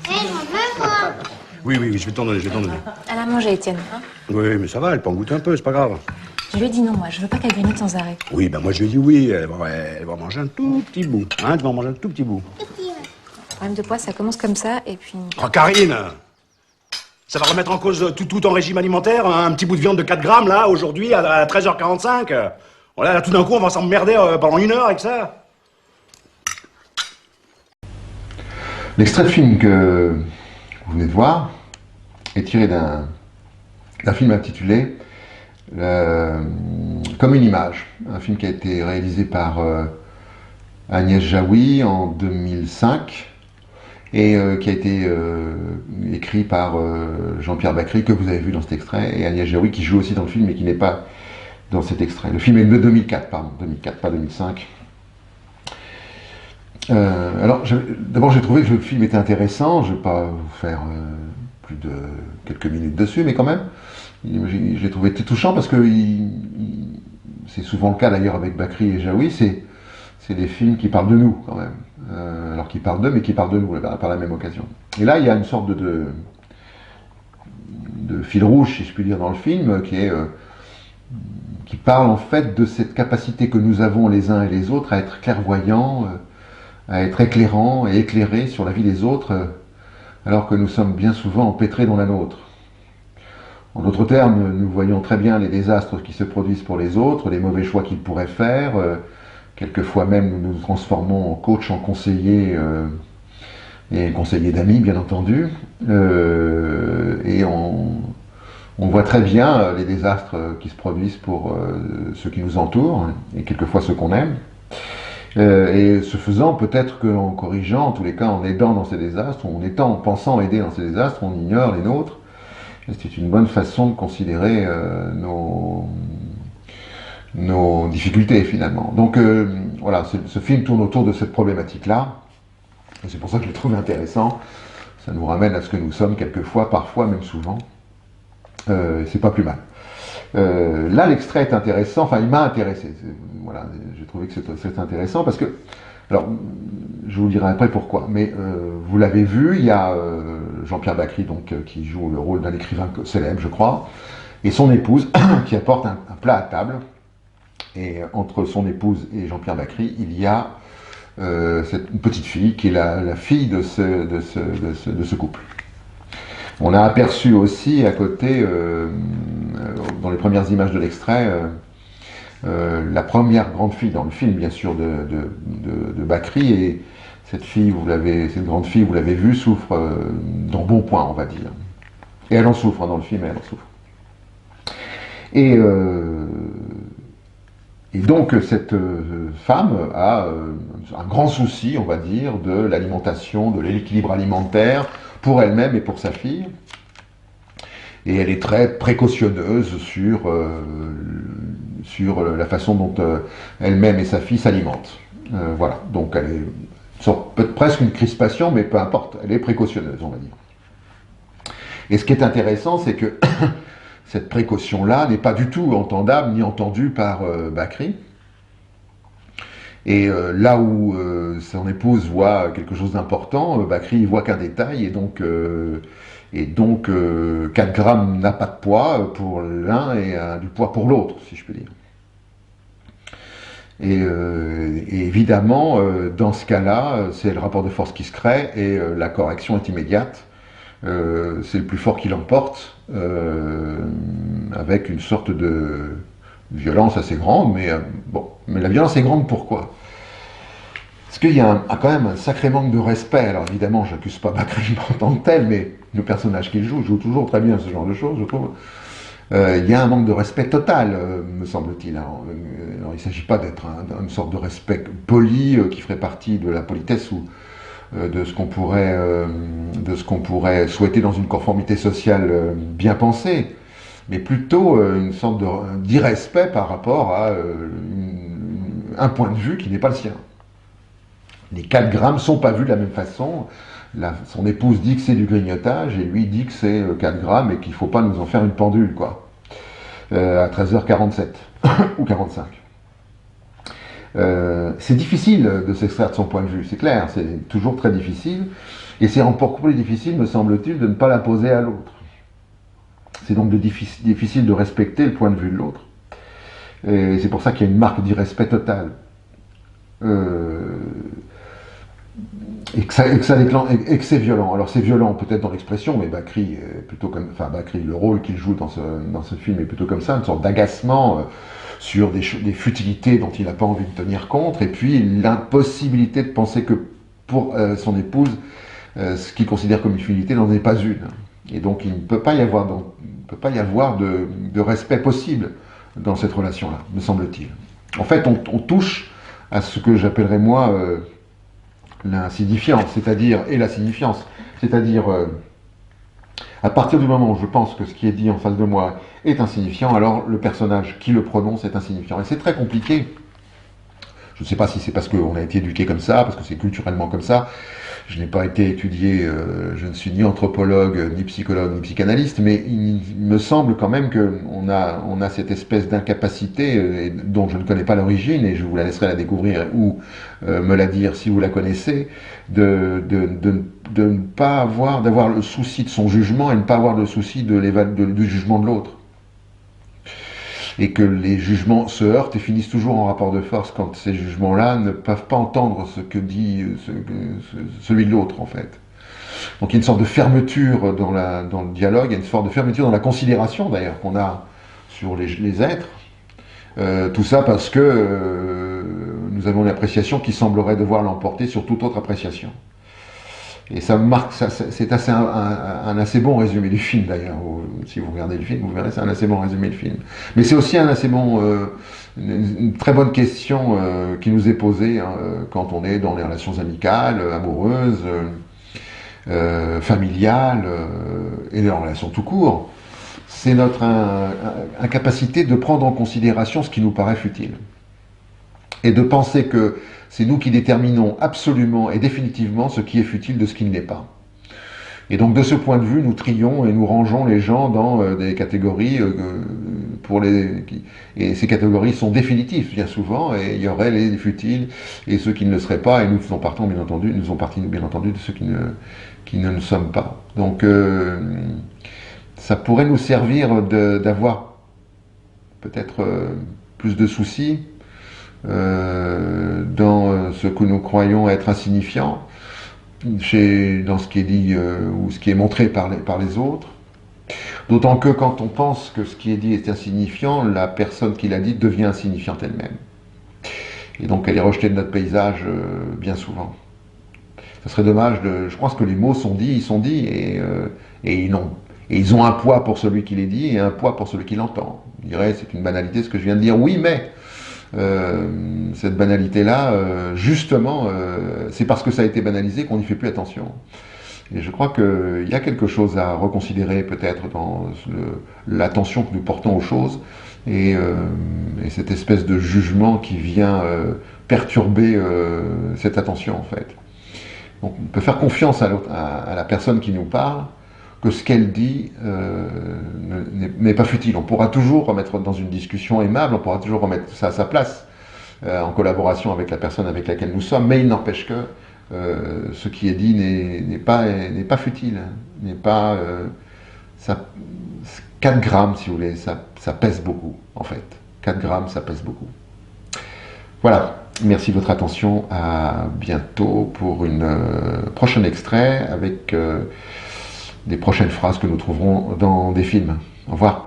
j'en veux, moi. Oui, je vais t'en donner, Elle a mangé, Étienne. Hein? Oui, mais ça va, elle peut en goûter un peu, c'est pas grave. Je lui ai dit non, moi, je veux pas qu'elle grignote sans arrêt. Oui, ben moi je lui ai dit oui, elle va manger un tout petit bout. Hein, tu vas en manger un tout petit bout. Le problème de poids, ça commence comme ça, et puis... Oh, Karine! Ça va remettre en cause tout ton régime alimentaire, hein, un petit bout de viande de 4 grammes, là, aujourd'hui, à 13h45. Voilà, là, tout d'un coup, on va s'emmerder pendant 1 heure avec ça. L'extrait de film que vous venez de voir est tiré d'un film intitulé Comme une image, un film qui a été réalisé par Agnès Jaoui en 2005 et qui a été écrit par Jean-Pierre Bacry, que vous avez vu dans cet extrait, et Agnès Jaoui qui joue aussi dans le film mais qui n'est pas dans cet extrait. Le film est de 2004, pardon, 2004, pas 2005. Alors, d'abord j'ai trouvé que le film était intéressant, je ne vais pas vous faire plus de quelques minutes dessus, mais quand même, je l'ai trouvé touchant parce que c'est souvent le cas d'ailleurs avec Bacry et Jaoui, c'est des films qui parlent de nous quand même, alors qu'ils parlent d'eux, mais qui parlent de nous par la même occasion. Et là, il y a une sorte de fil rouge, si je puis dire, dans le film, qui parle en fait de cette capacité que nous avons les uns et les autres à être clairvoyants, à être éclairants et éclairés sur la vie des autres, alors que nous sommes bien souvent empêtrés dans la nôtre. En d'autres termes, nous voyons très bien les désastres qui se produisent pour les autres, les mauvais choix qu'ils pourraient faire, quelquefois même nous nous transformons en coach, en conseiller, et conseiller d'amis bien entendu, et on voit très bien les désastres qui se produisent pour ceux qui nous entourent, et quelquefois ceux qu'on aime. Et ce faisant, peut-être qu'en corrigeant, en tous les cas en aidant dans ces désastres, ou en pensant aider dans ces désastres, on ignore les nôtres. C'est une bonne façon de considérer nos difficultés finalement. Donc voilà, ce film tourne autour de cette problématique-là, et c'est pour ça que je le trouve intéressant. Ça nous ramène à ce que nous sommes quelquefois, parfois, même souvent. C'est pas plus mal. Là, l'extrait est intéressant, enfin il m'a intéressé. Voilà, j'ai trouvé que c'est intéressant parce que, alors, je vous dirai après pourquoi, mais vous l'avez vu, il y a Jean-Pierre Bacry donc, qui joue le rôle d'un écrivain célèbre, je crois, et son épouse qui apporte un plat à table. Et entre son épouse et Jean-Pierre Bacry, il y a une petite fille qui est la fille de ce couple. On a aperçu aussi à côté, dans les premières images de l'extrait, la première grande fille dans le film, bien sûr, de Bacry, et cette grande fille, vous l'avez vue, souffre d'embonpoint, on va dire. Et elle en souffre, dans le film, elle en souffre. Et donc, cette femme a un grand souci, on va dire, de l'alimentation, de l'équilibre alimentaire, pour elle-même et pour sa fille. Et elle est très précautionneuse sur la façon dont elle-même et sa fille s'alimentent. Voilà, donc elle est presque une crispation, mais peu importe, elle est précautionneuse, on va dire. Et ce qui est intéressant, c'est que cette précaution-là n'est pas du tout entendable ni entendue par Bacry. Et là où son épouse voit quelque chose d'important, Bacry y voit qu'un détail, et donc 4 grammes n'a pas de poids pour l'un et du poids pour l'autre, si je peux dire. Et évidemment, dans ce cas-là, c'est le rapport de force qui se crée et la correction est immédiate. C'est le plus fort qui l'emporte, avec une sorte de violence assez grande, mais bon. Mais la violence est grande pourquoi? Parce qu'il y a quand même un sacré manque de respect. Alors évidemment, je n'accuse pas Bacry en tant que tel, mais le personnage qu'il joue toujours très bien ce genre de choses, je trouve. Il y a un manque de respect total, me semble-t-il. Alors, il ne s'agit pas d'être une sorte de respect poli qui ferait partie de la politesse ou de ce qu'on pourrait souhaiter dans une conformité sociale bien pensée, mais plutôt une sorte d'irrespect par rapport à un point de vue qui n'est pas le sien. Les 4 grammes ne sont pas vus de la même façon. Son épouse dit que c'est du grignotage et lui dit que c'est 4 grammes et qu'il ne faut pas nous en faire une pendule, quoi. À 13h47 ou 45. C'est difficile de s'extraire de son point de vue, c'est clair, c'est toujours très difficile, et c'est encore plus difficile, me semble-t-il, de ne pas l'imposer à l'autre. C'est donc difficile de respecter le point de vue de l'autre, et c'est pour ça qu'il y a une marque d'irrespect total. Et que c'est violent. Alors c'est violent peut-être dans l'expression, mais Bakri est plutôt comme, enfin Bakri, le rôle qu'il joue dans ce film est plutôt comme ça, une sorte d'agacement sur des futilités dont il n'a pas envie de tenir compte, et puis l'impossibilité de penser que pour son épouse, ce qu'il considère comme une futilité n'en est pas une. Et donc il ne peut pas y avoir, de respect possible dans cette relation-là, me semble-t-il. En fait, on touche à ce que j'appellerais moi l'insignifiance, et la signifiance, c'est-à-dire à partir du moment où je pense que ce qui est dit en face de moi est insignifiant, alors le personnage qui le prononce est insignifiant. Et c'est très compliqué. Je ne sais pas si c'est parce qu'on a été éduqué comme ça, parce que c'est culturellement comme ça. Je n'ai pas été étudié, je ne suis ni anthropologue, ni psychologue, ni psychanalyste, mais il me semble quand même qu'on a cette espèce d'incapacité dont je ne connais pas l'origine, et je vous la laisserai la découvrir ou me la dire si vous la connaissez, de ne pas d'avoir le souci de son jugement et ne pas avoir le souci du jugement de l'autre. Et que les jugements se heurtent et finissent toujours en rapport de force quand ces jugements-là ne peuvent pas entendre ce que dit celui de l'autre, en fait. Donc il y a une sorte de fermeture dans le dialogue, il y a une sorte de fermeture dans la considération, d'ailleurs, qu'on a sur les êtres. Tout ça parce que nous avons une appréciation qui semblerait devoir l'emporter sur toute autre appréciation. Et ça marque, c'est un assez bon résumé du film d'ailleurs. Si vous regardez le film, vous verrez, c'est un assez bon résumé du film. Mais c'est aussi une très bonne question qui nous est posée quand on est dans les relations amicales, amoureuses, familiales et les relations tout court. C'est notre incapacité de prendre en considération ce qui nous paraît futile. Et de penser que c'est nous qui déterminons absolument et définitivement ce qui est futile de ce qui ne l'est pas. Et donc de ce point de vue, nous trions et nous rangeons les gens dans des catégories et ces catégories sont définitives bien souvent, et il y aurait les futiles et ceux qui ne le seraient pas, et nous faisons partie bien entendu de ceux qui ne le sommes pas. Donc ça pourrait nous servir d'avoir peut-être plus de soucis dans ce que nous croyons être insignifiant, dans ce qui est dit ou ce qui est montré par les autres. D'autant que quand on pense que ce qui est dit est insignifiant, la personne qui l'a dit devient insignifiante elle-même. Et donc elle est rejetée de notre paysage bien souvent. Ça serait dommage je pense que les mots sont dits, et ils ont un poids pour celui qui les dit et un poids pour celui qui l'entend. Je dirais, c'est une banalité ce que je viens de dire, oui, mais cette banalité-là, justement, c'est parce que ça a été banalisé qu'on n'y fait plus attention. Et je crois qu'il y a quelque chose à reconsidérer peut-être dans l'attention que nous portons aux choses et cette espèce de jugement qui vient perturber cette attention en fait. Donc on peut faire confiance à la personne qui nous parle, que ce qu'elle dit n'est pas futile. On pourra toujours remettre dans une discussion aimable, on pourra toujours remettre ça à sa place, en collaboration avec la personne avec laquelle nous sommes, mais il n'empêche que ce qui est dit n'est pas futile, n'est pas... 4 grammes, si vous voulez, ça pèse beaucoup, en fait. 4 grammes, ça pèse beaucoup. Voilà, merci de votre attention, à bientôt pour un prochain extrait avec des prochaines phrases que nous trouverons dans des films. Au revoir.